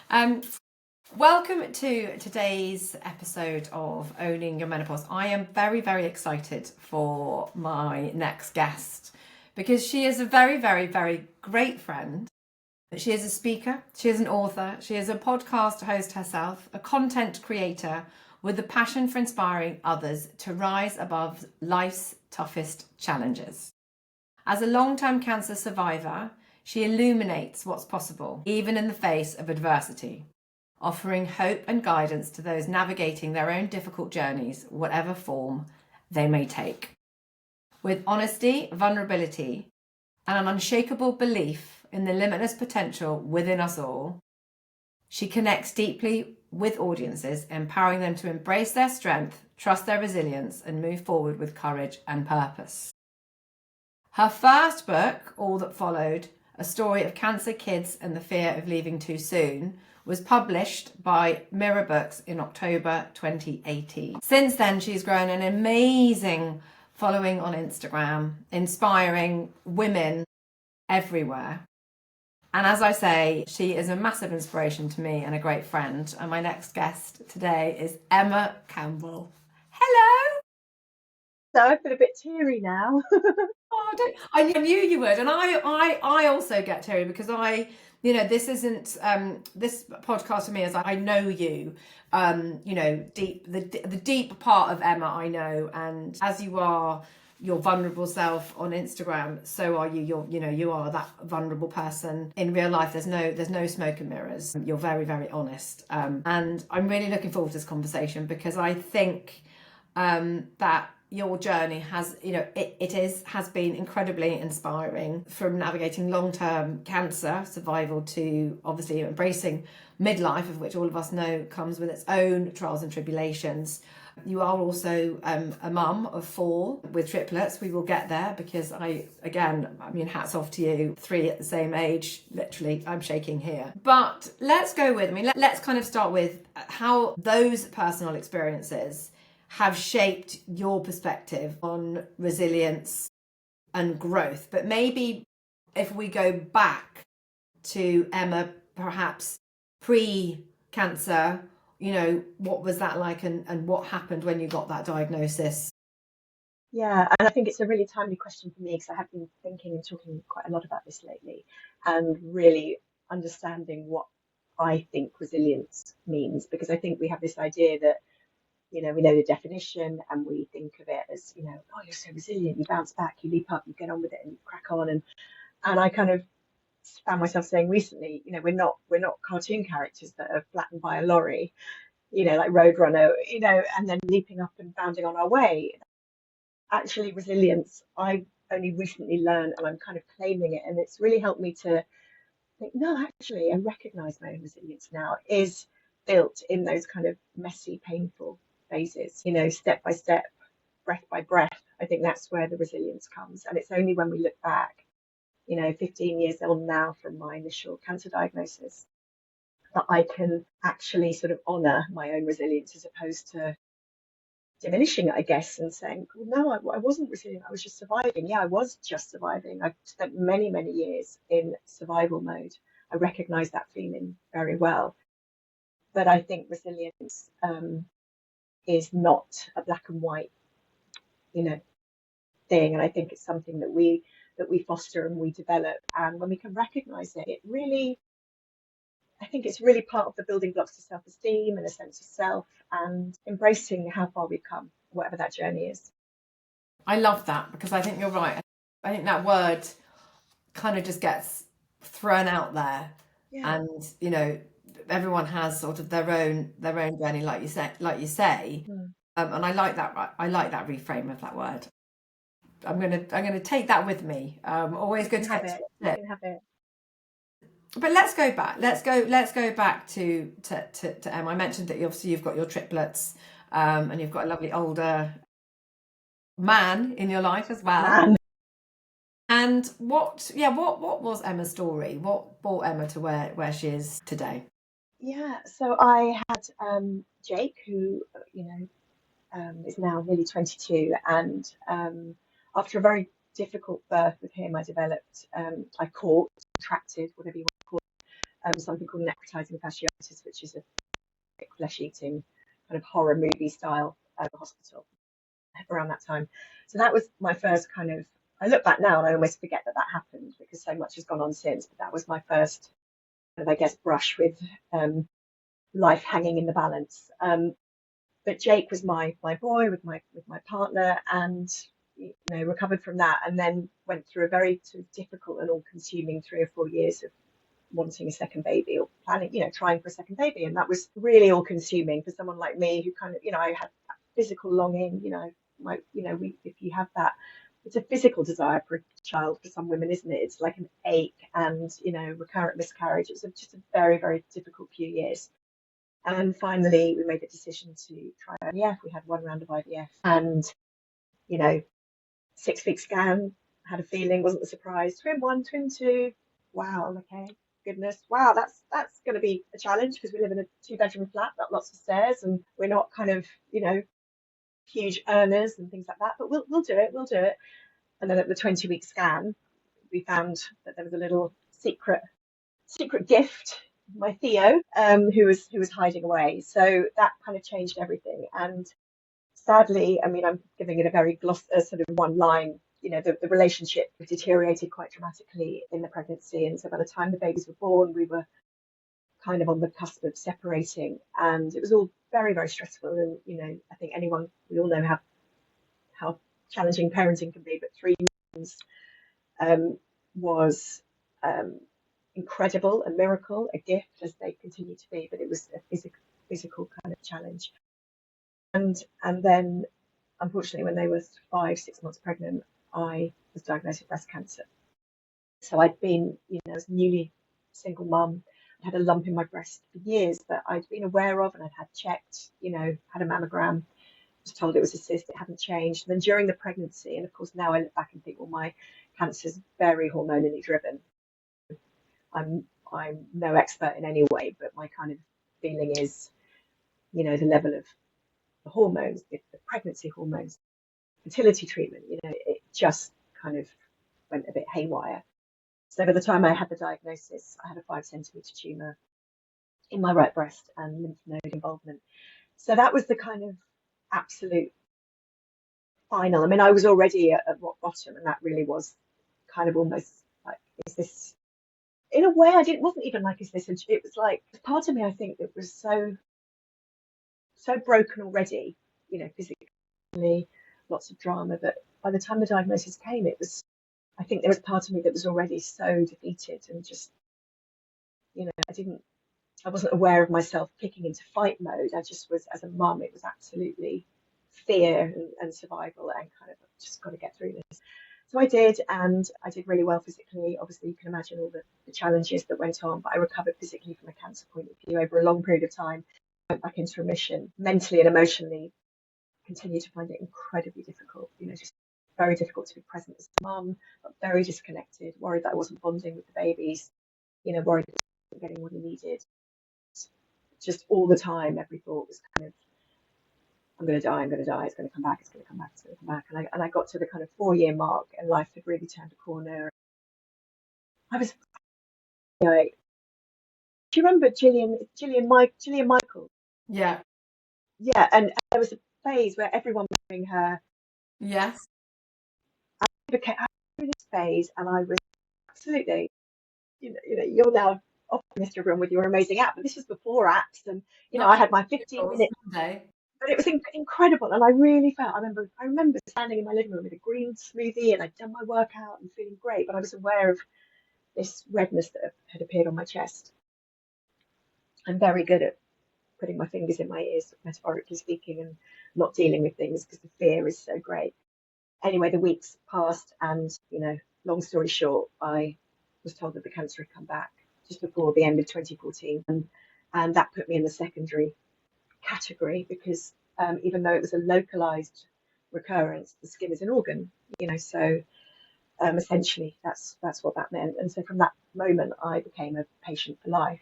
um, welcome to today's episode of Owning Your Menopause. I am very, very excited for my next guest because she is a very, very, very great friend. She is a speaker, she is an author, she is a podcast host herself, a content creator with a passion for inspiring others to rise above life's toughest challenges. As a long-term cancer survivor, she illuminates what's possible, even in the face of adversity, offering hope and guidance to those navigating their own difficult journeys, whatever form they may take. With honesty, vulnerability, and an unshakable belief in the limitless potential within us all, she connects deeply with audiences, empowering them to embrace their strength, trust their resilience, and move forward with courage and purpose. Her first book, All That Followed, A Story of Cancer, Kids and the Fear of Leaving Too Soon, was published by Mirror Books in October 2018. Since then, she's grown an amazing following on Instagram, inspiring women everywhere. And as I say, she is a massive inspiration to me and a great friend. And my next guest today is Emma Campbell. Hello! So I feel a bit teary now. I knew you would, and I also get teary because this isn't this podcast for me is I know you, deep the deep part of Emma I know, and as you are your vulnerable self on Instagram, so are you. You are that vulnerable person in real life. There's no smoke and mirrors. You're very, very honest, and I'm really looking forward to this conversation because I think that your journey has been incredibly inspiring, from navigating long-term cancer survival to obviously embracing midlife, of which all of us know comes with its own trials and tribulations. You are also a mum of 4 with triplets. We will get there because hats off to you, 3 at the same age. Literally, I'm shaking here. But let's kind of start with how those personal experiences have shaped your perspective on resilience and growth. But maybe if we go back to Emma, perhaps pre-cancer, what was that like and what happened when you got that diagnosis? Yeah, and I think it's a really timely question for me because I have been thinking and talking quite a lot about this lately and really understanding what I think resilience means, because I think we have this idea that we know the definition and we think of it as, oh, you're so resilient, you bounce back, you leap up, you get on with it and you crack on. And I kind of found myself saying recently, we're not cartoon characters that are flattened by a lorry, like Roadrunner, and then leaping up and bounding on our way. Actually, resilience, I've only recently learned and I'm kind of claiming it. And it's really helped me to think, no, actually, I recognize my own resilience now is built in those kind of messy, painful phases, step by step, breath by breath. I think that's where the resilience comes. And it's only when we look back, 15 years on now from my initial cancer diagnosis, that I can actually sort of honor my own resilience as opposed to diminishing it, I guess, and saying, well, no, I wasn't resilient. I was just surviving. Yeah, I was just surviving. I've spent many, many years in survival mode. I recognize that feeling very well. But I think resilience is not a black and white, thing. And I think it's something that we foster and we develop. And when we can recognize it, I think it's really part of the building blocks to self-esteem and a sense of self and embracing how far we've come, whatever that journey is. I love that because I think you're right. I think that word kind of just gets thrown out there, and everyone has sort of their own journey, like you say. And I like that. I like that reframe of that word. I'm gonna take that with me. Always good to have it. You can have it. But let's go back. Let's go back to Emma. I mentioned that you've got your triplets, and you've got a lovely older man in your life as well. Man. And what was Emma's story? What brought Emma to where she is today? Yeah, so I had Jake, who is now nearly 22, and after a very difficult birth with him, I developed, I caught, contracted, whatever you want to call something called necrotising fasciitis, which is a flesh-eating kind of horror movie style hospital around that time. So that was my first kind of, I look back now and I almost forget that that happened because so much has gone on since, but that was my first kind of, I guess, brush with life hanging in the balance. But Jake was my boy with my partner, and recovered from that, and then went through a very sort of difficult and all-consuming 3 or 4 years of wanting a second baby or planning, trying for a second baby, and that was really all-consuming for someone like me who kind of, I had that physical longing, if you have that, it's a physical desire for a child for some women, isn't it? It's like an ache and recurrent miscarriage. It was just a very, very difficult few years. And finally, we made the decision to try IVF. We had one round of IVF, and 6-week scan. Had a feeling, wasn't a surprise. Twin 1, twin 2. Wow. Okay. Goodness. Wow. That's going to be a challenge because we live in a 2-bedroom flat, got lots of stairs, and we're not kind of huge earners and things like that. But we'll do it. We'll do it. And then at the 20-week scan, we found that there was a little secret gift, my Theo, who was hiding away. So that kind of changed everything. And sadly, I mean, I'm giving it a very sort of one line. The relationship deteriorated quite dramatically in the pregnancy, and so by the time the babies were born, we were kind of on the cusp of separating, and it was all very, very stressful. And I think we all know how challenging parenting can be, but 3 months was incredible, a miracle, a gift, as they continue to be, but it was a physical kind of challenge. And then, unfortunately, when they were 5-6 months pregnant, I was diagnosed with breast cancer. So I'd been, I was newly single mum. I had a lump in my breast for years that I'd been aware of and I'd had checked, had a mammogram, was told it was a cyst, it hadn't changed. And then during the pregnancy, and of course now I look back and think, well, my cancer is very hormonally driven. I'm no expert in any way, but my kind of feeling is, the level of the hormones, the pregnancy hormones, fertility treatment, it just kind of went a bit haywire. So by the time I had the diagnosis, I had a 5 centimetre tumour in my right breast and lymph node involvement. So that was the kind of absolute final. I mean, I was already at rock bottom, and that really was kind of almost like, is this, in a way, wasn't even like, is this, it was like, part of me, I think, that was so broken already, physically, lots of drama, but by the time the diagnosis came, I think there was part of me that was already so defeated and just, I wasn't aware of myself kicking into fight mode. I just was, as a mum, it was absolutely fear and survival and kind of just got to get through this. So I did, and I did really well physically. Obviously, you can imagine all the challenges that went on, but I recovered physically from a cancer point of view over a long period of time. Went back into remission, mentally and emotionally. Continued to find it incredibly difficult. Just very difficult to be present as a mum, but very disconnected. Worried that I wasn't bonding with the babies. Worried that I wasn't getting what he needed. Just all the time, every thought was kind of, I'm going to die, it's going to come back, it's going to come back, it's going to come back. And I got to the kind of 4-year mark, and life had really turned a corner. I was, do you remember Gillian Michael? Yeah. Yeah, and there was a phase where everyone was doing her. Yes. I became in this phase, and I was absolutely, you're now off the Instagram with your amazing app, but this was before apps, and I had my 15-minute. But it was incredible, and I really felt. I remember standing in my living room with a green smoothie, and I'd done my workout and feeling great. But I was aware of this redness that had appeared on my chest. I'm very good at putting my fingers in my ears, metaphorically speaking, and not dealing with things because the fear is so great. Anyway, the weeks passed, and long story short, I was told that the cancer had come back just before the end of 2014, and that put me in the secondary category because even though it was a localized recurrence, the skin is an organ, so essentially that's what that meant. And so from that moment, I became a patient for life.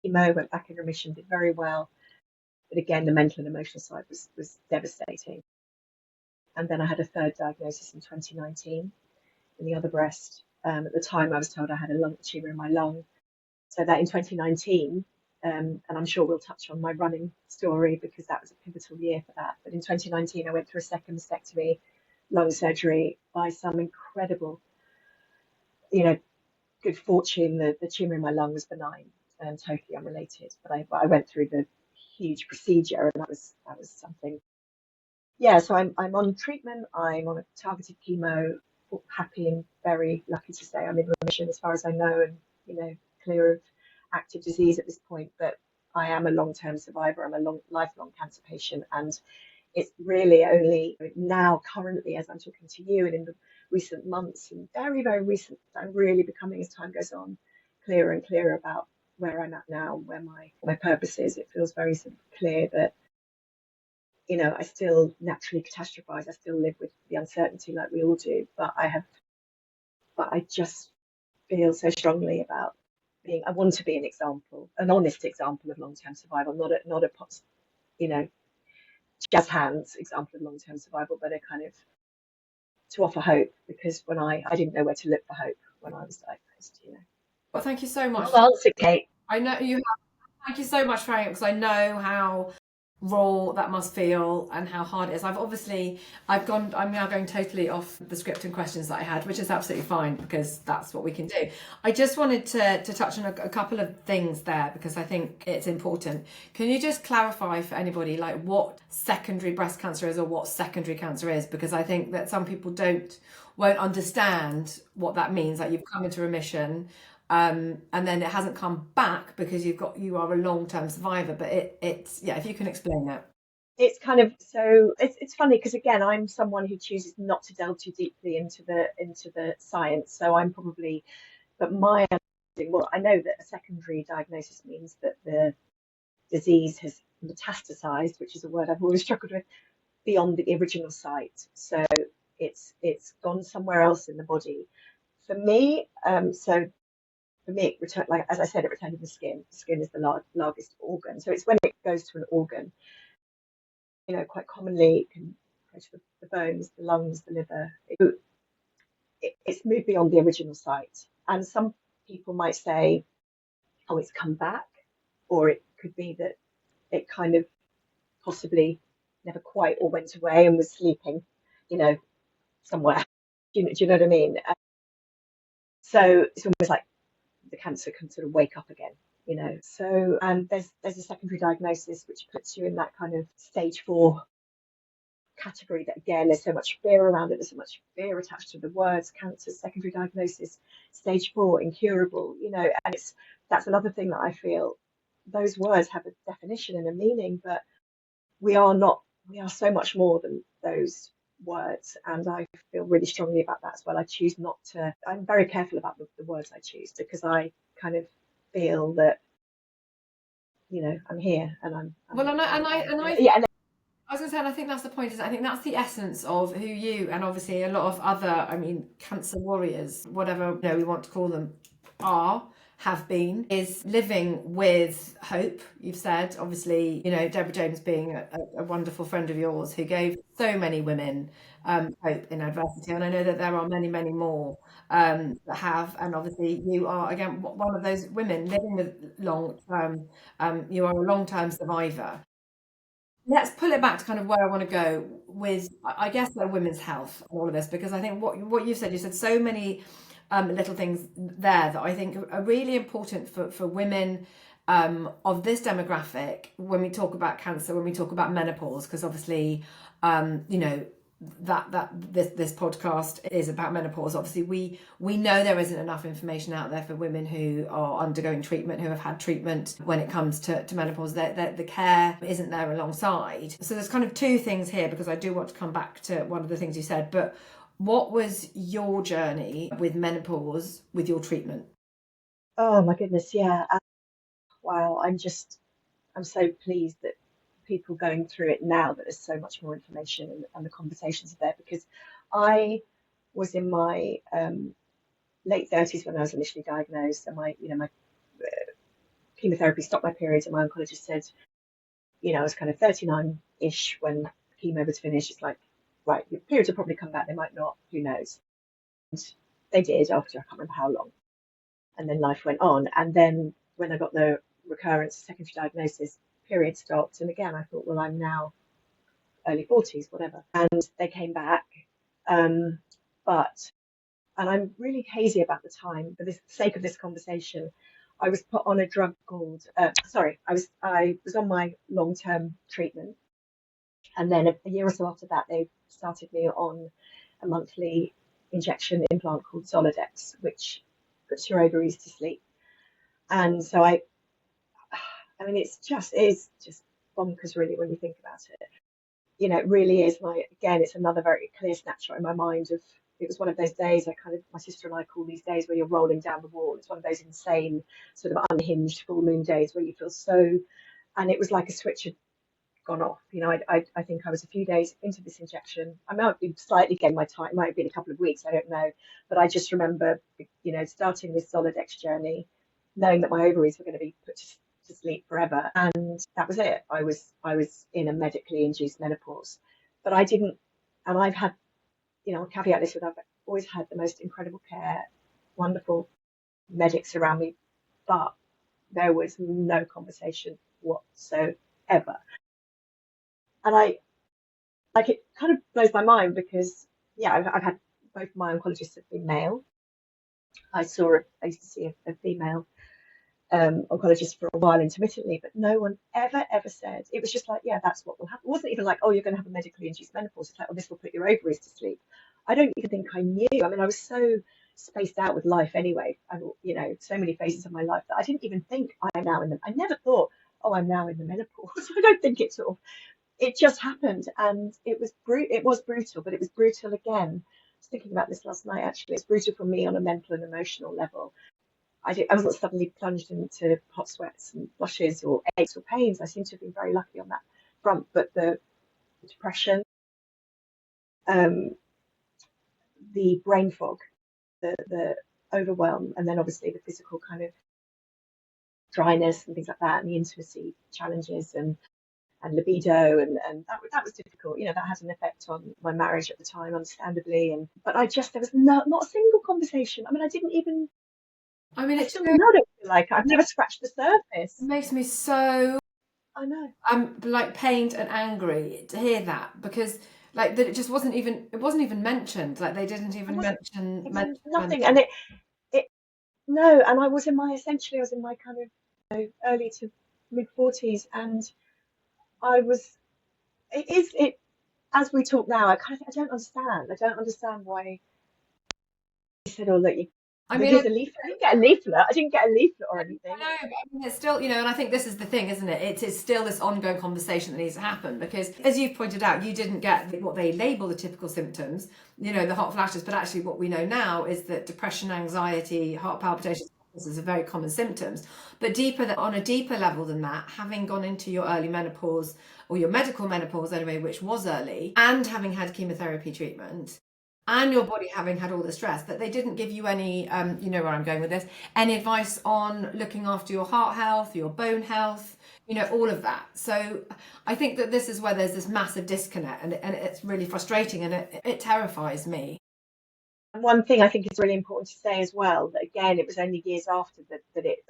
Chemo, went back in remission, did very well, but again, the mental and emotional side was devastating. And then I had a third diagnosis in 2019 in the other breast. At the time, I was told I had a lung tumor in my lung. So that in 2019, and I'm sure we'll touch on my running story because that was a pivotal year for that. But in 2019, I went through a second mastectomy, lung surgery by some incredible, good fortune. The tumor in my lung was benign and totally unrelated. But I went through the huge procedure, and that was something. Yeah, so I'm on treatment. I'm on a targeted chemo. Happy and very lucky to say I'm in remission as far as I know, and clear of active disease at this point. But I am a long-term survivor. I'm a lifelong cancer patient, and it's really only now, currently, as I'm talking to you, and in the recent months, and very, very recent, I'm really becoming, as time goes on, clearer and clearer about where I'm at now, where my purpose is. It feels very sort of clear that I still naturally catastrophize. I still live with the uncertainty like we all do, but I just feel so strongly about I want to be an example, an honest example of long-term survival, not a jazz hands example of long-term survival, but a kind of to offer hope, because when I didn't know where to look for hope when I was diagnosed. Well, thank you so much. Long answer, Kate. I know you have. Thank you so much for sharing it, because I know how raw that must feel and how hard it is. I'm now going totally off the script and questions that I had, which is absolutely fine because that's what we can do. I just wanted to touch on a couple of things there because I think it's important. Can you just clarify for anybody like what secondary breast cancer is or what secondary cancer is? Because I think that some people won't understand what that means. Like, you've come into remission, and then it hasn't come back because you are a long-term survivor, but it's if you can explain that. It's kind of, so it's funny because, again, I'm someone who chooses not to delve too deeply into the science, so I'm probably, but my understanding, well, I know that a secondary diagnosis means that the disease has metastasized, which is a word I've always struggled with, beyond the original site, so it's gone somewhere else in the body. For me, it returned, like as I said, it returned to the skin. The skin is the largest organ, so it's when it goes to an organ. Quite commonly it can go to the bones, the lungs, the liver. It's moved beyond the original site, and some people might say, "Oh, it's come back," or it could be that it kind of possibly never quite all went away and was sleeping, somewhere. Do you know what I mean? So it's almost like the cancer can sort of wake up again. So, and there's a secondary diagnosis which puts you in that kind of stage 4 category. That, again, there's so much fear around it. There's so much fear attached to the words cancer, secondary diagnosis, stage 4, incurable. And that's another thing that I feel, those words have a definition and a meaning, but we are so much more than those words, and I feel really strongly about that as well. I choose not to. I'm very careful about the words I choose, because I kind of feel that I'm here, and I'm Well, and I yeah. And I was going to say, and I think that's the point. Is I think that's the essence of who you and obviously a lot of other, cancer warriors, whatever we want to call them, have been, is living with hope. You've said, obviously, Deborah James being a wonderful friend of yours who gave so many women hope in adversity, and I know that there are many, many more that have, and obviously you are, again, one of those women living with long-term, you are a long-term survivor. Let's pull it back to kind of where I want to go with, I guess, women's health and all of this, because I think what you said so many little things there that I think are really important for women of this demographic when we talk about cancer, when we talk about menopause, because obviously, that this podcast is about menopause. Obviously, we know there isn't enough information out there for women who are undergoing treatment, who have had treatment when it comes to menopause. The care isn't there alongside. So there's kind of two things here, because I do want to come back to one of the things you said. But what was your journey with menopause, with your treatment? oh my goodness, yeah. Wow, I'm so pleased that people going through it now, that there's so much more information, and the conversations are there, because I was in my late 30s when I was initially diagnosed, and my chemotherapy stopped my periods, and my oncologist said, I was kind of 39-ish when chemo was finished. It's like, right, your periods will probably come back, they might not, who knows. And they did, after I can't remember how long, and then life went on. And then when I got the recurrence, secondary diagnosis, period stopped. And again, I thought, well, I'm now early 40s, whatever. And they came back. But, and I'm really hazy about the time, for the sake of this conversation, I was put on a drug called, I was on my long-term treatment. And then a year or so after that, they started me on a monthly injection implant called Zoladex, which puts your ovaries to sleep. And so I mean, it is just bonkers, really, when you think about it. You know, it really is like, again, it's another very clear snapshot in my mind of, it was one of those days my sister and I call these days where you're rolling down the wall. It's one of those insane, sort of unhinged full moon days where you feel so, and it was like a switch had gone off. You know, I think I was a few days into this injection. I might be slightly getting my time, it might have been a couple of weeks, I don't know. But I just remember, you know, starting this Zoladex journey, knowing that my ovaries were going to be put to sleep forever. And that was it. I was in a medically induced menopause. But I didn't, and I've had, you know, I'll caveat this with, I've always had the most incredible care, wonderful medics around me, but there was no conversation whatsoever. And it kind of blows my mind because, yeah, I've had, both my oncologists have been male. I used to see a female oncologist for a while intermittently, but no one ever said. It was just like, yeah, that's what will happen. It wasn't even like, oh, you're going to have a medically induced menopause. It's like, oh, this will put your ovaries to sleep. I don't even think I knew. I mean, I was so spaced out with life anyway. You know, so many phases of my life that I didn't even think I'm now in them. I never thought, oh, I'm now in the menopause. I don't think it just happened, and it was brutal, but it was brutal again. I was thinking about this last night, actually. It's brutal for me on a mental and emotional level. I wasn't suddenly plunged into hot sweats and flushes or aches or pains. I seem to have been very lucky on that front, but the depression, um, the brain fog, the overwhelm, and then obviously the physical kind of dryness and things like that, and the intimacy challenges and libido, and that was difficult. You know, that had an effect on my marriage at the time, understandably. But there was not a single conversation. I mean, I It still don't feel like I've never scratched the surface. makes me so, I know. I'm like pained and angry to hear that, because like that it wasn't even mentioned. Like they didn't even mention Nothing. And it no, and I was in my kind of, you know, early to mid 40s, and I was it as we talk now, I don't understand. I don't understand why he said, oh, look, I mean, here's a leaflet. I didn't get a leaflet. I didn't get a leaflet or anything. I know, but I mean, it's still, you know, and I think this is the thing, isn't it? It's still this ongoing conversation that needs to happen, because, as you've pointed out, you didn't get what they label the typical symptoms, you know, the hot flashes, but actually what we know now is that depression, anxiety, heart palpitations, is a very common symptoms. But on a deeper level than that, having gone into your early menopause, or your medical menopause anyway, which was early, and having had chemotherapy treatment, and your body having had all the stress, that they didn't give you any, you know where I'm going with this, any advice on looking after your heart health, your bone health, you know, all of that. So I think that this is where there's this massive disconnect, and it's really frustrating, and it terrifies me. And one thing I think is really important to say as well, that again, it was only years after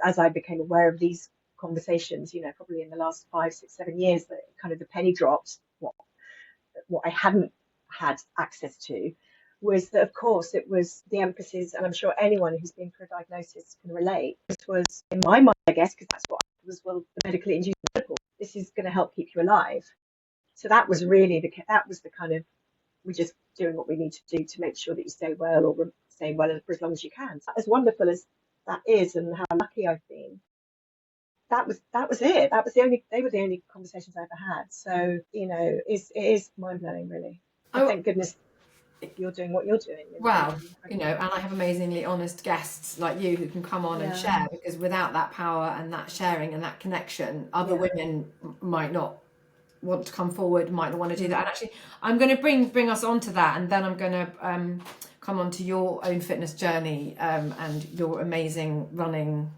as I became aware of these conversations, you know, probably in the last 5, 6, 7 years, that kind of the penny dropped. What I hadn't had access to was that, of course, it was the emphasis, and I'm sure anyone who's been through a diagnosis can relate. This was, in my mind, I guess, because that's what was, well, the medically induced menopause. This is going to help keep you alive. So that was the kind of, we're just doing what we need to do to make sure that you stay well, or stay well for as long as you can. As wonderful as that is, and how lucky I've been, that was it. They were the only conversations I ever had. So, you know, it is mind blowing, really. Thank goodness you're doing what you're doing. Well, you know, and I have amazingly honest guests like you who can come on and share, because without that power and that sharing and that connection, other women might not want to come forward, might not want to do that. And actually, I'm going to bring us on to that, and then I'm going to come on to your own fitness journey, and your amazing running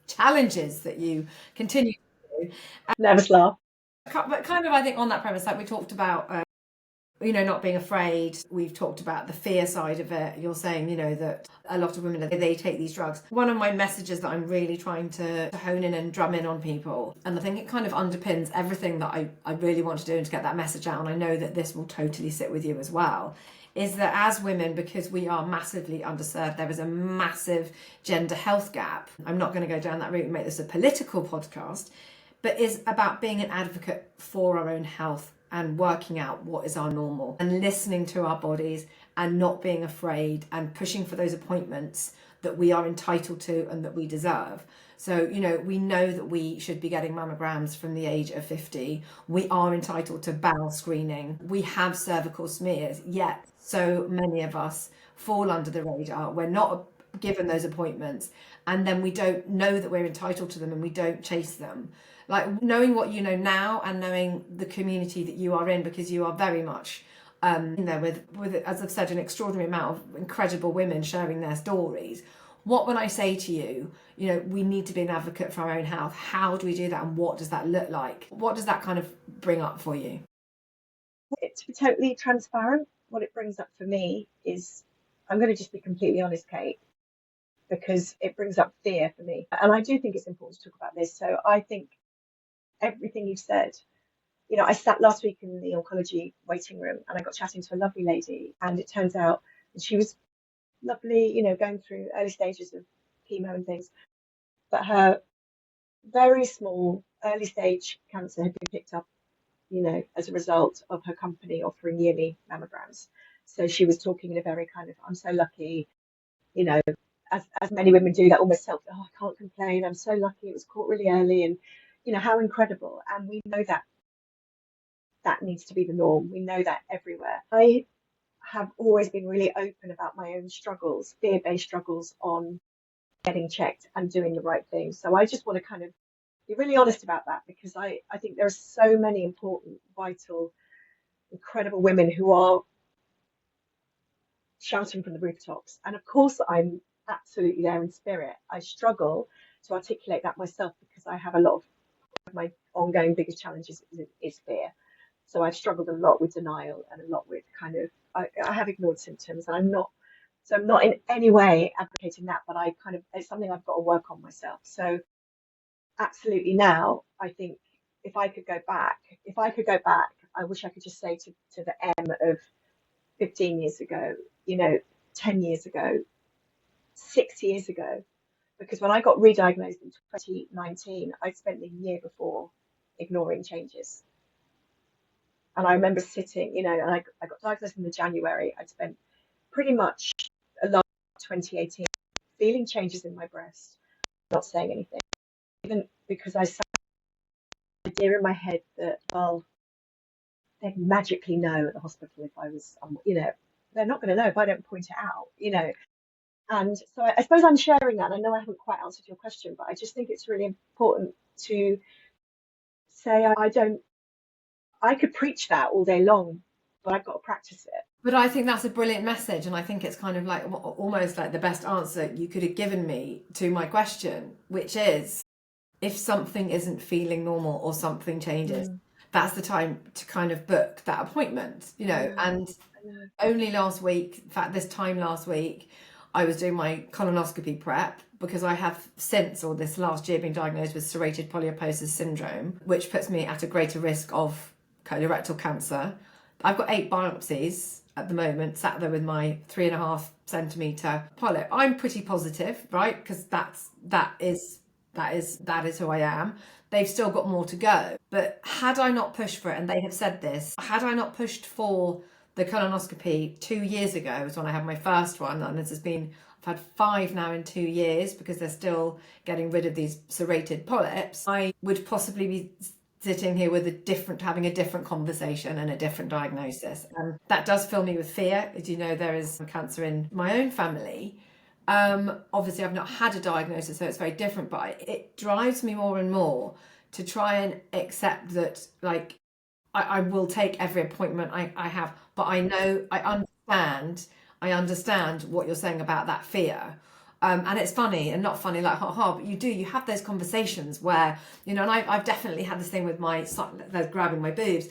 challenges that you continue to do. Never laugh. But kind of, I think on that premise, like we talked about not being afraid. We've talked about the fear side of it. You're saying, that a lot of women, they take these drugs. One of my messages that I'm really trying to hone in and drum in on people, and I think it kind of underpins everything that I really want to do and to get that message out, and I know that this will totally sit with you as well, is that as women, because we are massively underserved, there is a massive gender health gap. I'm not going to go down that route and make this a political podcast, but is about being an advocate for our own health and working out what is our normal and listening to our bodies and not being afraid and pushing for those appointments that we are entitled to and that we deserve. So, we know that we should be getting mammograms from the age of 50. We are entitled to bowel screening. We have cervical smears, yet so many of us fall under the radar. We're not given those appointments, and then we don't know that we're entitled to them and we don't chase them. Like, knowing what you know now and knowing the community that you are in, because you are very much in there with, as I've said, an extraordinary amount of incredible women sharing their stories. What when I say to you, we need to be an advocate for our own health, how do we do that and what does that look like? What does that kind of bring up for you? To be totally transparent, what it brings up for me is, I'm going to just be completely honest, Kate, because it brings up fear for me. And I do think it's important to talk about this. So I think everything you've said, I sat last week in the oncology waiting room and I got chatting to a lovely lady, and it turns out that she was lovely, going through early stages of chemo and things, but her very small early stage cancer had been picked up, as a result of her company offering yearly mammograms. So she was talking in a very kind of, I'm so lucky, as many women do, that almost self, oh, I can't complain, I'm so lucky it was caught really early, and how incredible. And we know that that needs to be the norm. We know that everywhere. I have always been really open about my own struggles, fear-based struggles on getting checked and doing the right thing. So I just want to kind of be really honest about that, because I think there are so many important, vital, incredible women who are shouting from the rooftops. And of course, I'm absolutely there in spirit. I struggle to articulate that myself because I have a lot of my ongoing biggest challenges is fear. So I've struggled a lot with denial and a lot with kind of, I have ignored symptoms, and I'm not in any way advocating that, but it's something I've got to work on myself. So absolutely now, I think if I could go back, I wish I could just say to the Em of 15 years ago, 10 years ago, 6 years ago, because when I got re-diagnosed in 2019, I'd spent the year before ignoring changes. And I remember sitting, and I got diagnosed in the January. I'd spent pretty much a lot of 2018 feeling changes in my breast, not saying anything, even because I had the idea in my head that, well, they'd magically know at the hospital if I was, they're not going to know if I don't point it out, And so I suppose I'm sharing that. I know I haven't quite answered your question, but I just think it's really important to say I could preach that all day long, but I've got to practice it. But I think that's a brilliant message, and I think it's kind of like almost like the best answer you could have given me to my question, which is, if something isn't feeling normal or something changes, that's the time to kind of book that appointment, and only last week, in fact, this time last week, I was doing my colonoscopy prep because I have since, or this last year, been diagnosed with serrated polyposis syndrome, which puts me at a greater risk of colorectal cancer. I've got 8 biopsies at the moment, sat there with my 3.5 centimetre polyp. I'm pretty positive, right? Because that is who I am. They've still got more to go. But had I not pushed for it, and they have said this, had I not pushed for the colonoscopy 2 years ago was when I had my first one, and I've had 5 now in 2 years because they're still getting rid of these serrated polyps, I would possibly be sitting here with having a different conversation and a different diagnosis. And that does fill me with fear. As you know, there is cancer in my own family. Obviously I've not had a diagnosis, so it's very different, but it drives me more and more to try and accept that, like, I will take every appointment I have, but I know, I understand what you're saying about that fear. And it's funny and not funny, like, but you have those conversations where, and I've definitely had this thing with my son, they're grabbing my boobs.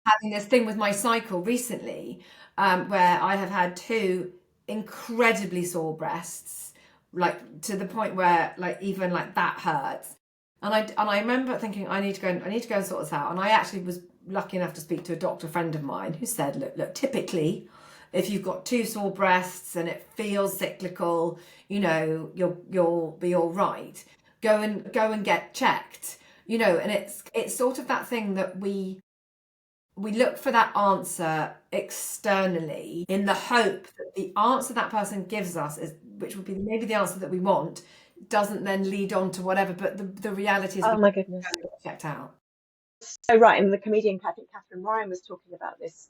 having this thing with my cycle recently, where I have had two incredibly sore breasts, like to the point where like even like that hurts. And I remember thinking I need to go and sort this out. And I actually was lucky enough to speak to a doctor friend of mine who said, look, typically, if you've got two sore breasts and it feels cyclical, you'll be all right. Go and get checked. And it's sort of that thing that we look for that answer externally in the hope that the answer that person gives us which would be maybe the answer that we want, doesn't then lead on to whatever. But the reality is Oh we my goodness. go and get checked out. So right, and the comedian I think Catherine Ryan was talking about this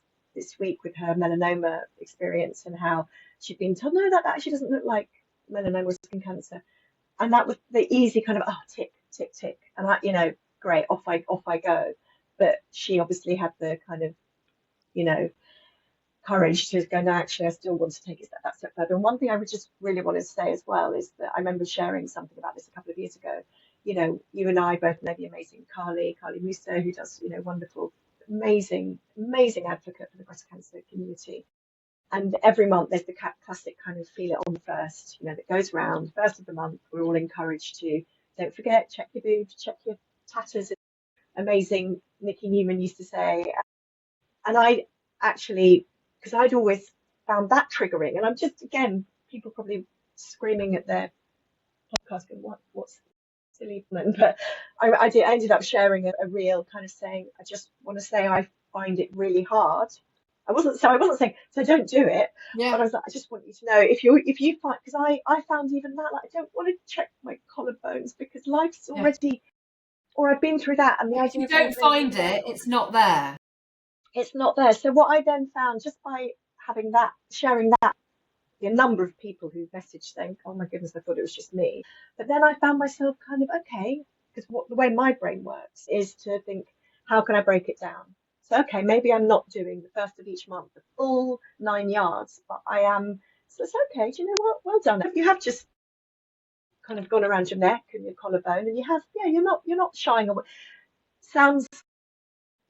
week with her melanoma experience and how she'd been told, no, that actually doesn't look like melanoma or skin cancer. And that was the easy kind of, oh, tick, tick, tick. And great, off I go. But she obviously had the kind of, courage to go, no, actually, I still want to take it that step further. And one thing I would just really want to say as well is that I remember sharing something about this a couple of years ago. You and I both know the amazing Carly Musso, who does, wonderful, amazing advocate for the breast cancer community. And every month there's the classic kind of feel it on first, that goes round. First of the month, we're all encouraged to, don't forget, check your boobs, check your tatters. Amazing, Nikki Newman used to say. And I actually, because I'd always found that triggering, and I'm just, again, people probably screaming at their podcast, going, what's silly woman? But I ended up sharing a reel kind of saying, I just want to say I find it really hard. I wasn't saying so don't do it, but I was like, I just want you to know if you find, because I found even that, like, I don't want to check my collarbones because life's already, or I've been through that, and the If idea you of don't find it, it's not there. it's not there. So what I then found, just by having that, sharing that, the number of people who messaged saying, oh my goodness, I thought it was just me. But then I found myself kind of, okay, because the way my brain works is to think, how can I break it down? So, okay, maybe I'm not doing the first of each month, the full 9 yards, but I am. So it's okay. Do you know what? Well done. You have just kind of gone around your neck and your collarbone, and you have, you're not shying away.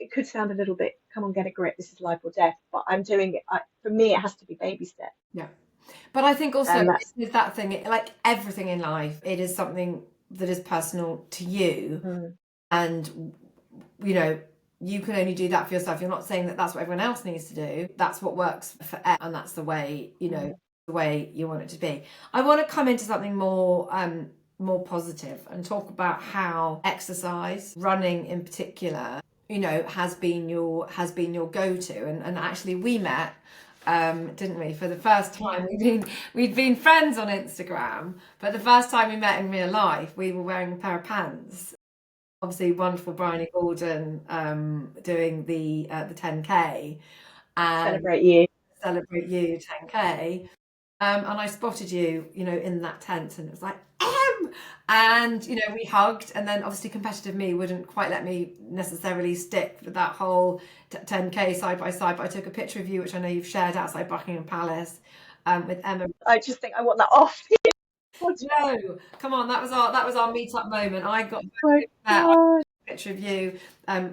It could sound a little bit, come on, get a grip, this is life or death, but I'm doing it. For me, it has to be baby step. Yeah. But I think also And with that thing, like everything in life, it is something that is personal to you. And, you can only do that for yourself. You're not saying that that's what everyone else needs to do. That's what works for Ed, and that's the way, the way you want it to be. I want to come into something more positive and talk about how exercise, running in particular, has been your go-to. And actually we met, didn't we, for the first time. We'd been friends on Instagram, but the first time we met in real life, we were wearing a pair of pants. Obviously wonderful Bryony Gordon doing the 10K and celebrate you 10K. And I spotted you, in that tent, and it was like, and we hugged. And then obviously competitive me wouldn't quite let me necessarily stick with that whole 10K side by side, but I took a picture of you, which I know you've shared outside Buckingham Palace, with Emma. I just think I want that off. No, come on, that was our meet-up moment. I got a picture of you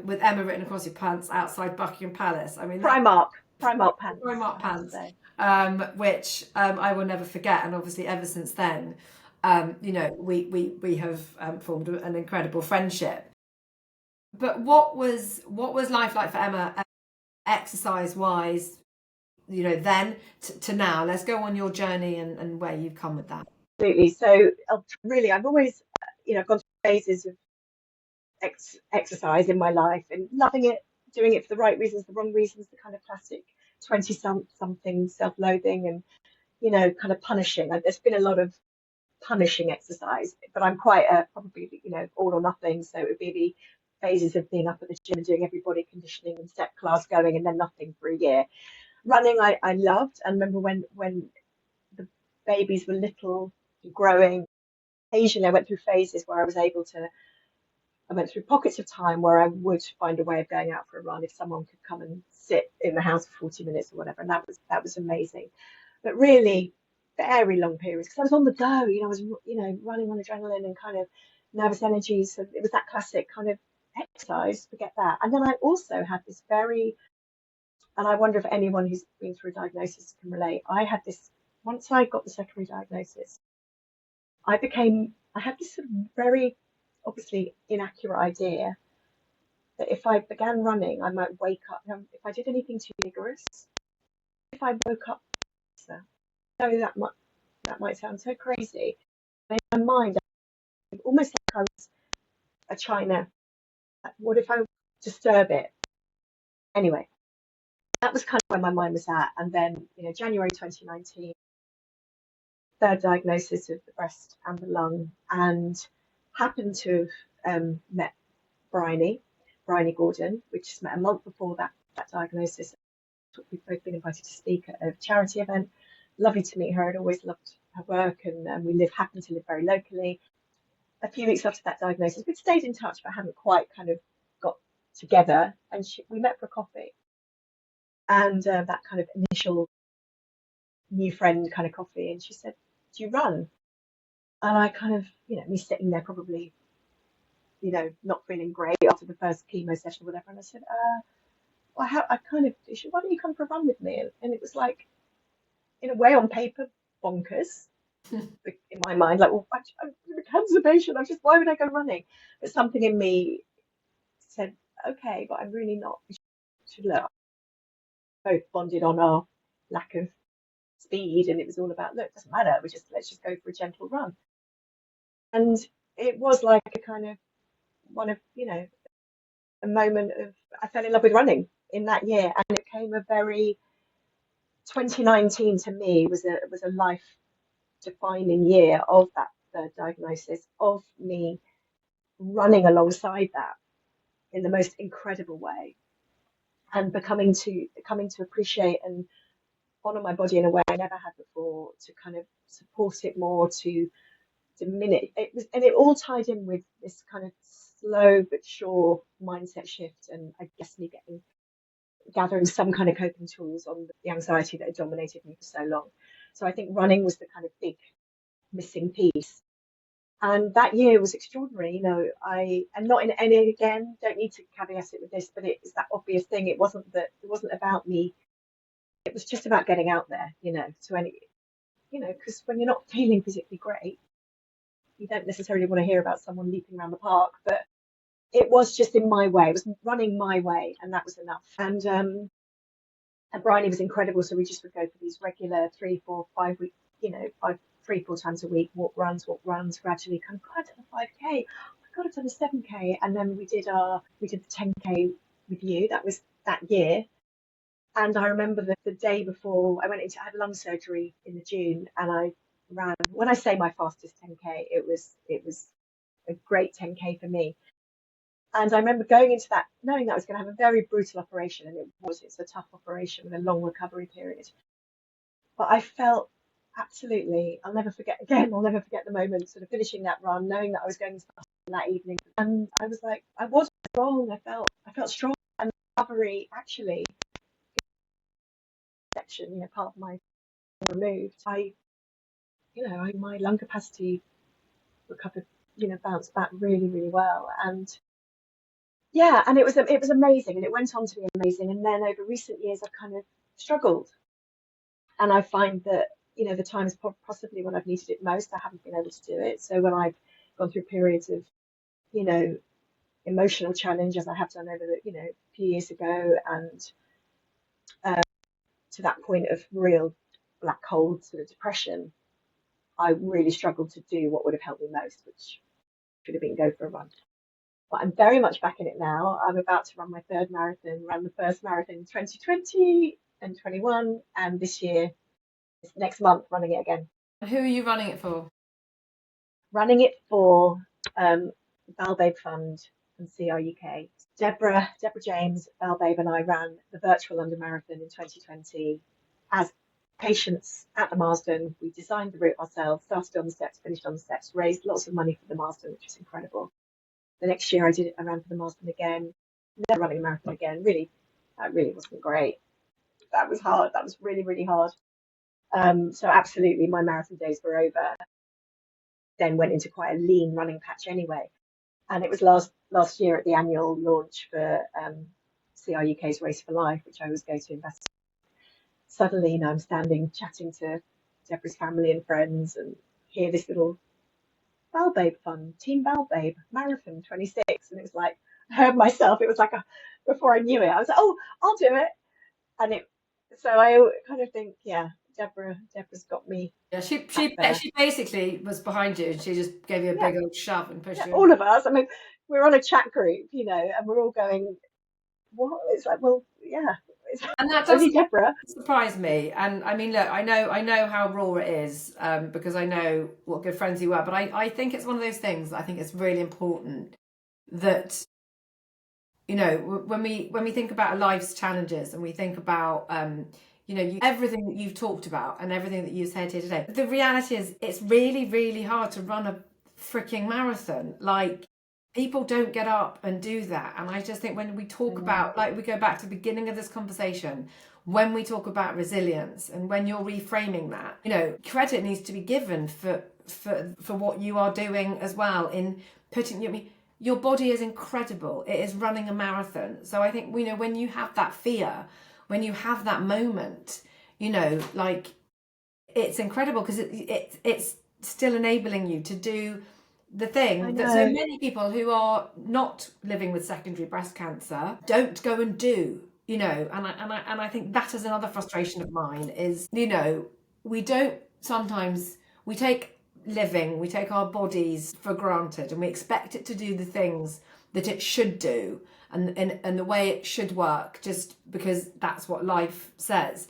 with Emma written across your pants outside Buckingham Palace. I mean, Primark pants, which I will never forget. And obviously, ever since then, we have formed an incredible friendship. But what was life like for Emma, exercise-wise? Then to now. Let's go on your journey and where you've come with that. Absolutely. So really, I've always, I've gone through phases of exercise in my life and loving it, doing it for the right reasons, the wrong reasons, the kind of classic 20-something self-loathing and, kind of punishing. There's been a lot of punishing exercise, but I'm quite probably, all or nothing. So it would be the phases of being up at the gym and doing every body conditioning and step class going and then nothing for a year. Running, I loved. And remember when the babies were little, growing, occasionally I went through phases where I went through pockets of time where I would find a way of going out for a run if someone could come and sit in the house for 40 minutes or whatever. And that was amazing. But really, very long periods, because I was on the go, I was, running on adrenaline and kind of nervous energy. So it was that classic kind of exercise, forget that. And then I also had this very, and I wonder if anyone who's been through a diagnosis can relate. I had this, once I got the secondary diagnosis, I had this sort of very obviously inaccurate idea that if I began running, I might wake up. If I did anything too vigorous, if I woke up, so that might sound so crazy. But in my mind, almost like I was a china. What if I disturb it? Anyway, that was kind of where my mind was at. And then, January 2019, third diagnosis of the breast and the lung, and happened to have met Bryony Gordon, which is met a month before that diagnosis. We've both been invited to speak at a charity event. Lovely to meet her. I'd always loved her work, and we happen to live very locally. A few weeks after that diagnosis, we'd stayed in touch, but hadn't quite kind of got together. And we met for a coffee, and that kind of initial new friend kind of coffee. And she said, "Do you run?" And I kind of, me sitting there probably, not feeling great after the first chemo session or whatever. And I said, well, I kind of, she said, "Why don't you come for a run with me?" And it was like, in a way, on paper, bonkers. In my mind, like, well, I'm a cancer patient. Why would I go running? But something in me said, okay, but I'm really not. We should look. Both bonded on our lack of speed, and it was all about, look, it doesn't matter. Let's just go for a gentle run. And it was like a kind of one of, a moment of, I fell in love with running in that year, and it became a very 2019 to me was a life defining year of that third diagnosis, of me running alongside that in the most incredible way, and coming to appreciate and honor my body in a way I never had before, to kind of support it more, to diminish it was, and it all tied in with this kind of slow but sure mindset shift, and I guess me gathering some kind of coping tools on the anxiety that had dominated me for so long. So I think running was the kind of big missing piece. And that year was extraordinary, and not in any, again, don't need to caveat it with this, but it's that obvious thing. It wasn't about me. It was just about getting out there, because when you're not feeling physically great, you don't necessarily want to hear about someone leaping around the park, but it was just in my way. It was running my way, and that was enough. And Bryony was incredible. So we just would go for these regular 3, 4, 5 week, 3, 4 times a week, walk runs, gradually kind of got to the 5K. Oh my God, I've done the 7K. And then we did the 10K with you. That was that year. And I remember the day before I had lung surgery in the June, and I ran, when I say my fastest 10K, it was a great 10K for me. And I remember going into that, knowing that I was going to have a very brutal operation, and it's a tough operation with a long recovery period. But I felt absolutely, I'll never forget the moment, sort of finishing that run, knowing that I was going to start that evening. And I was like, I was strong. I felt strong. And recovery, actually, section, part of my removed, my lung capacity recovered, bounced back really, really well. And yeah, and it was amazing, and it went on to be amazing. And then over recent years, I've kind of struggled, and I find that the times possibly when I've needed it most, I haven't been able to do it. So when I've gone through periods of emotional challenge, as I have done over a few years ago, and to that point of real black hole sort of depression, I really struggled to do what would have helped me most, which should have been go for a run. But I'm very much back in it now. I'm about to run my third marathon, ran the first marathon in 2020 and 21, and this year, next month, running it again. Who are you running it for? Running it for Balbabe Fund and CRUK. Deborah James, Balbabe, and I ran the virtual London Marathon in 2020 as patients at the Marsden. We designed the route ourselves, started on the steps, finished on the steps, raised lots of money for the Marsden, which was incredible. The next year I ran for the Marsden again, never running a marathon again. That really wasn't great. That was hard. That was really, really hard. So absolutely, my marathon days were over. Then went into quite a lean running patch anyway. And it was last year at the annual launch for CRUK's Race for Life, which I always go to invest. Suddenly, you know, I'm standing chatting to Deborah's family and friends, and hear this little Bell Babe fun, Team Bell Babe Marathon 26, and it was like I heard myself. It was like before I knew it, I was like, oh, I'll do it, and it. So I kind of think, yeah, Deborah's got me. Yeah, Back there. she basically was behind you and she just gave you a Yeah, big old shove and pushed yeah, you in. all of us. I mean, we're on a chat group, you know, and we're all going, what? It's like, well, yeah, it's And that does only Deborah. surprise me. And I mean, look, I know how raw it is, because I know what good friends you were. But I think it's one of those things that I think it's really important that, you know, when we think about life's challenges and we think about, you know, everything that you've talked about and everything that you've said here today, the reality is it's really, really hard to run a freaking marathon. Like, people don't get up and do that. And I just think when we talk about, like, we go back to the beginning of this conversation, when we talk about resilience and when you're reframing that, you know, credit needs to be given for what you are doing as well in putting your body is incredible. It is running a marathon. So I think, you know, when you have that fear, when you have that moment, you know, like, it's incredible because it's still enabling you to do the thing that so many people who are not living with secondary breast cancer don't go and do, you know. And I think that is another frustration of mine is, you know, we don't sometimes we take our bodies for granted and we expect it to do the things that it should do and the way it should work just because that's what life says.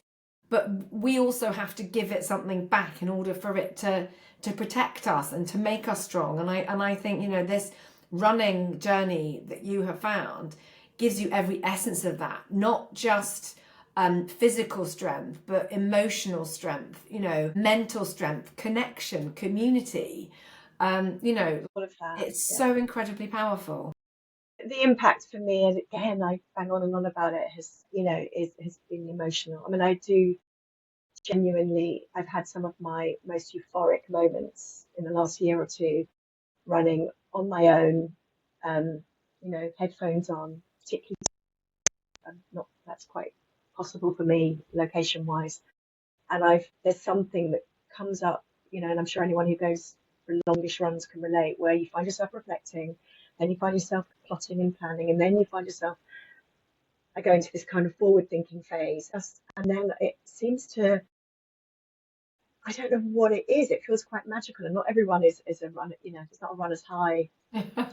But we also have to give it something back in order for it to protect us and to make us strong. And I think, you know, this running journey that you have found gives you every essence of that, not just physical strength, but emotional strength, you know, mental strength, connection, community. You know, All of that. it's so incredibly powerful. The impact for me, and again, I bang on and on about it, has, you know, has been emotional. I mean, I do genuinely, I've had some of my most euphoric moments in the last year or two running on my own, you know, headphones on, particularly not that's quite possible for me location wise. And there's something that comes up, you know, and I'm sure anyone who goes for longish runs can relate, where you find yourself reflecting, then you find yourself plotting and planning, and then you find yourself, I go into this kind of forward thinking phase, and then it seems to, I don't know what it is. It feels quite magical, and not everyone is a run. You know, it's not a runner's high,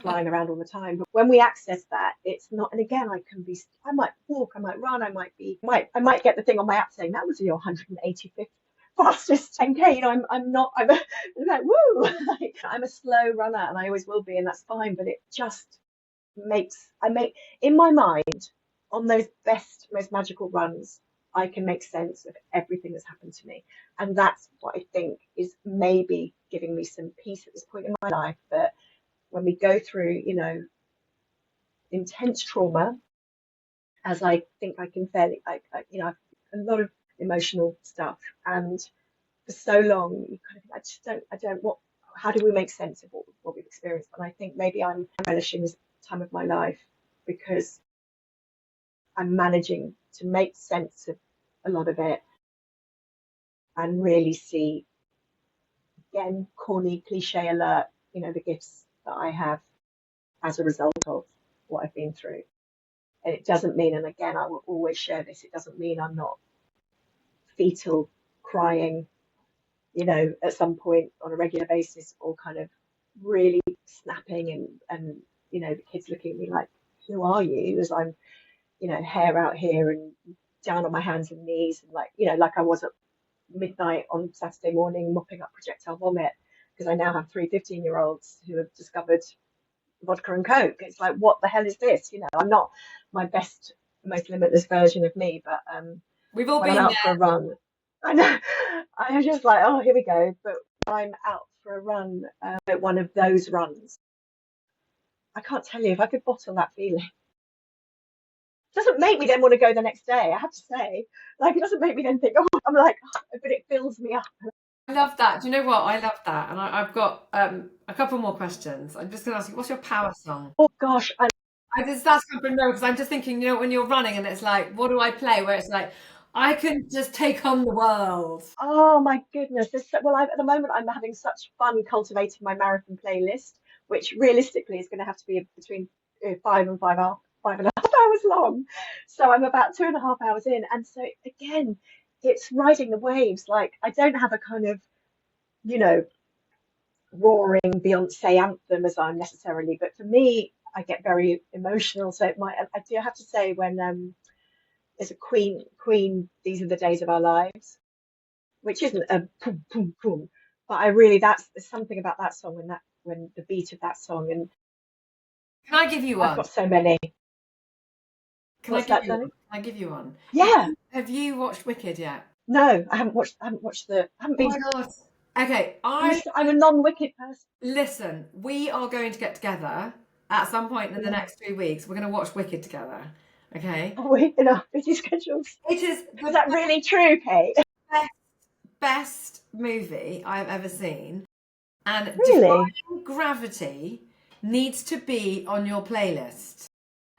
flying around all the time. But when we access that, it's not. And again, I might walk, I might run, I might get the thing on my app saying that was your 185th fastest 10K. You know, I'm not. I'm like woo. Like, I'm a slow runner, and I always will be, and that's fine. But it just I make in my mind on those best, most magical runs. I can make sense of everything that's happened to me. And that's what I think is maybe giving me some peace at this point in my life, that when we go through, you know, intense trauma, as I think I can fairly, you know, a lot of emotional stuff. And for so long, you kind of, I don't, how do we make sense of what we've experienced? And I think maybe I'm relishing this time of my life because I'm managing to make sense of a lot of it and really see, again, corny cliche alert, you know, the gifts that I have as a result of what I've been through. And it doesn't mean, and again, I will always share this, it doesn't mean I'm not fetal crying, you know, at some point on a regular basis, or kind of really snapping and you know, the kids looking at me like, who are you? As I'm, you know, hair out here and down on my hands and knees, and like, you know, like I was at midnight on Saturday morning mopping up projectile vomit because I now have 3 15-year-olds who have discovered vodka and coke. It's like, what the hell is this? You know, I'm not my best, most limitless version of me, but We've all when I'm been out for a run, I know I'm just like, oh, here we go. But when I'm out for a run, one of those runs, I can't tell you if I could bottle that feeling. It doesn't make me then want to go the next day, I have to say. Like, it doesn't make me then think, oh, I'm like, oh, but it fills me up. I love that. Do you know what? I love that. And I've got a couple more questions. I'm just going to ask you, what's your power song? Oh gosh, I just that's kind of no, because I'm just thinking, when you're running and it's like, what do I play? Where it's like, I can just take on the world. oh my goodness. Well, at the moment, I'm having such fun cultivating my marathon playlist, which realistically is going to have to be between 5 and 5.5 hours long. So I'm about 2.5 hours in. And so again, it's riding the waves. Like I don't have a kind of, you know, roaring Beyonce anthem as I'm necessarily, but for me, I get very emotional. So I do have to say when there's a Queen, These Are the Days of Our Lives, which isn't a boom, boom, boom, but there's something about that song when the beat of that song, and Can I give you I've one? got so many. Can I What's give that, you one? Danny? Can I give you one? Yeah, Have you watched Wicked yet? no, I haven't Oh been. my God. Okay, I'm a non-Wicked person. listen, we are going to get together at some point in the Yeah. next 3 weeks. We're going to watch Wicked together. Okay. Oh, we in our busy schedules. It is Is the that really true, Kate? best, best movie I've ever seen. And Really? Defying Gravity needs to be on your playlist.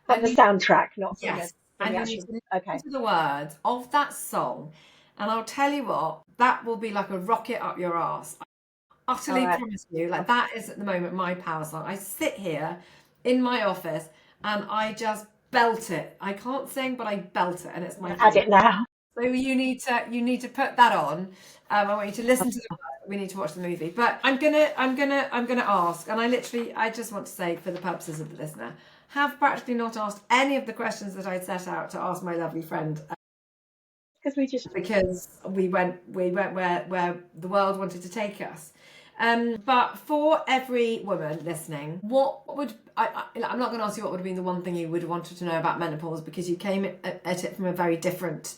From And the soundtrack, not yes, from and the you need actual. to listen Okay. to the words of that song. And I'll tell you what, that will be like a rocket up your ass. I All utterly right. promise you, like that is at the moment my power song. I sit here in my office and I just belt it. I can't sing, but I belt it, and it's I'm my gonna add favorite. it now. So you need to put that on. I want you to listen to the words. We need to watch the movie. But I'm gonna ask, and I just want to say for the purposes of the listener, have practically not asked any of the questions that I'd set out to ask my lovely friend, Because we just. because we went where the world wanted to take us. But for every woman listening, what would I'm not going to ask you what would have been the one thing you would have wanted to know about menopause, because you came at it from a very different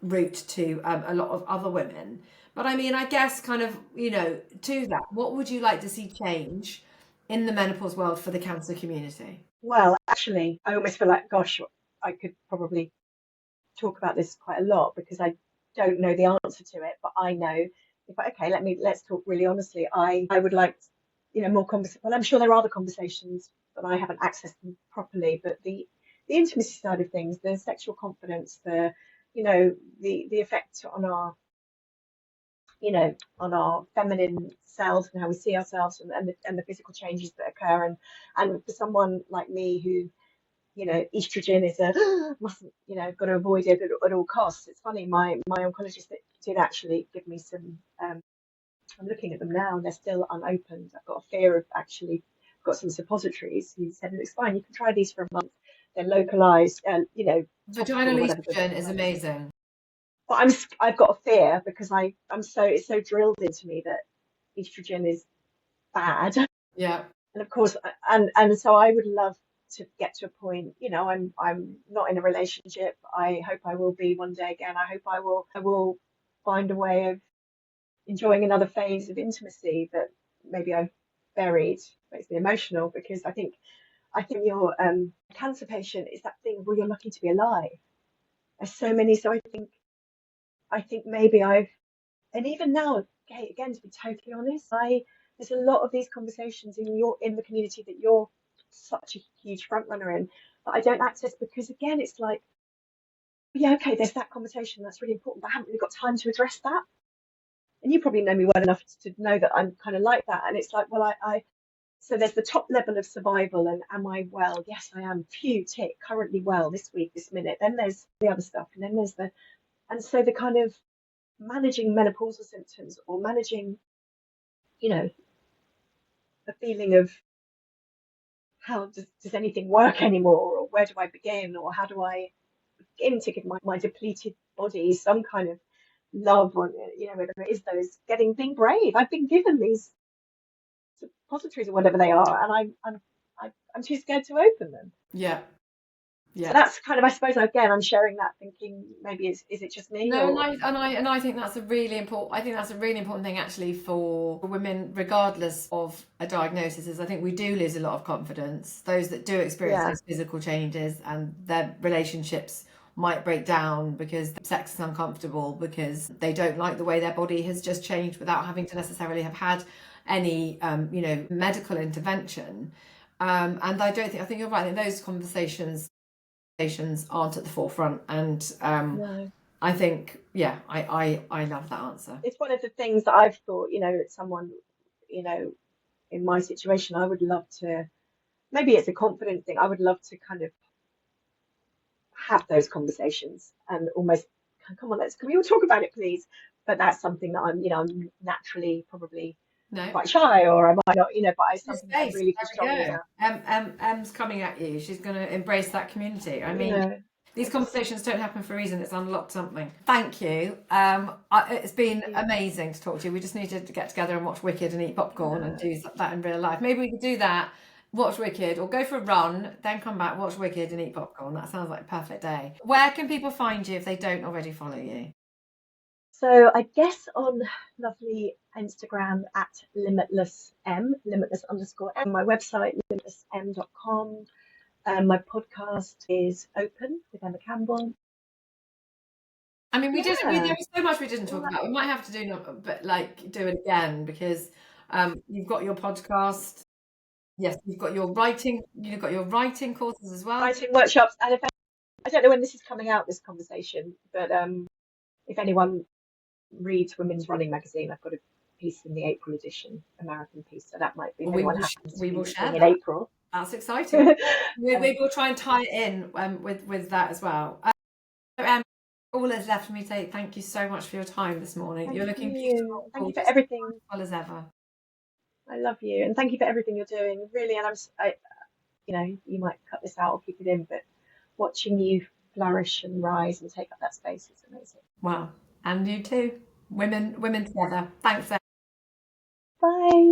route to a lot of other women. But I mean, I guess kind of, to that, what would you like to see change in the menopause world for the cancer community? Well, actually, I almost feel like, gosh, I could probably talk about this quite a lot because I don't know the answer to it, but I know okay, let's talk really honestly. I would like, more conversation. Well, I'm sure there are other conversations, but I haven't accessed them properly. But the intimacy side of things, the sexual confidence, the effect on our, on our feminine selves and how we see ourselves, and the physical changes that occur, and for someone like me who, estrogen is a mustn't, got to avoid it at all costs. It's funny, my oncologist did actually give me some. I'm looking at them now, and they're still unopened. I've got a fear of actually. I've got some suppositories. He said it's fine. You can try these for a month. They're localized, topical Vaginal or whatever. estrogen is amazing. But I've got a fear because it's so drilled into me that estrogen is bad. Yeah. And of course, and so I would love to get to a point, I'm not in a relationship. I hope I will be one day again. I hope I will find a way of enjoying another phase of intimacy that maybe I've buried. Makes me emotional because I think you're a cancer patient is that thing where you're lucky to be alive. There's so many, so I think maybe and even now, okay, again, to be totally honest, there's a lot of these conversations in the community that you're such a huge front runner in that I don't access because again, it's like, yeah, okay, there's that conversation that's really important, but I haven't really got time to address that. And you probably know me well enough to know that I'm kind of like that. And it's like, well, so there's the top level of survival, and am I well? Yes, I am. Phew, tick, currently well this week, this minute. Then there's the other stuff, and then and so the kind of managing menopausal symptoms or managing, you know, the feeling of how does anything work anymore, or where do I begin, or how do I begin to give my depleted body some kind of love, or whether it is being brave. I've been given these suppositories or whatever they are, and I'm too scared to open them. Yeah. So Yeah. that's kind of, I suppose, again, I'm sharing that thinking maybe is it just me, No, and or I think that's a really important. I think that's a really important thing actually for women, regardless of a diagnosis. Is I think we do lose a lot of confidence. Those that do experience yeah, those physical changes and their relationships might break down because sex is uncomfortable, because they don't like the way their body has just changed without having to necessarily have had any, medical intervention. And I think you're right. I think those conversations aren't at the forefront. And No. I think, I love that answer. It's one of the things that I've thought, someone, in my situation, I would love to, maybe it's a confidence thing, I would love to kind of have those conversations and almost, come on, can we all talk about it, please? But that's something that I'm naturally probably quite shy, or I might not, but it's something that I really feel strongly about. Em's coming at you. She's going to embrace that community. I mean, these conversations don't happen for a reason. It's unlocked something. Thank you. It's been amazing to talk to you. We just needed to get together and watch Wicked and eat popcorn and do that in real life. Maybe we could do that. Watch Wicked, or go for a run, then come back, watch Wicked and eat popcorn. That sounds like a perfect day. Where can people find you if they don't already follow you? So I guess on lovely Instagram at limitless_M. My website, limitlessm.com. My podcast is Open with Emma Campbell. I mean, there was so much we didn't talk about. We might have to do it again, because you've got your podcast. Yes, you've got your writing courses as well. Writing workshops. And I don't know when this is coming out, this conversation, but if anyone reads Women's Running magazine, I've got a piece in the April edition, American piece, so that might be. We will share in April. That's exciting. we will try and tie it in with that as well. All that's left for me to say, thank you so much for your time this morning. You're looking beautiful. Thank you for everything. As well as ever. I love you, and thank you for everything you're doing. Really, and you might cut this out or keep it in, but watching you flourish and rise and take up that space is amazing. Wow, and you too. Women together. Thanks, Em.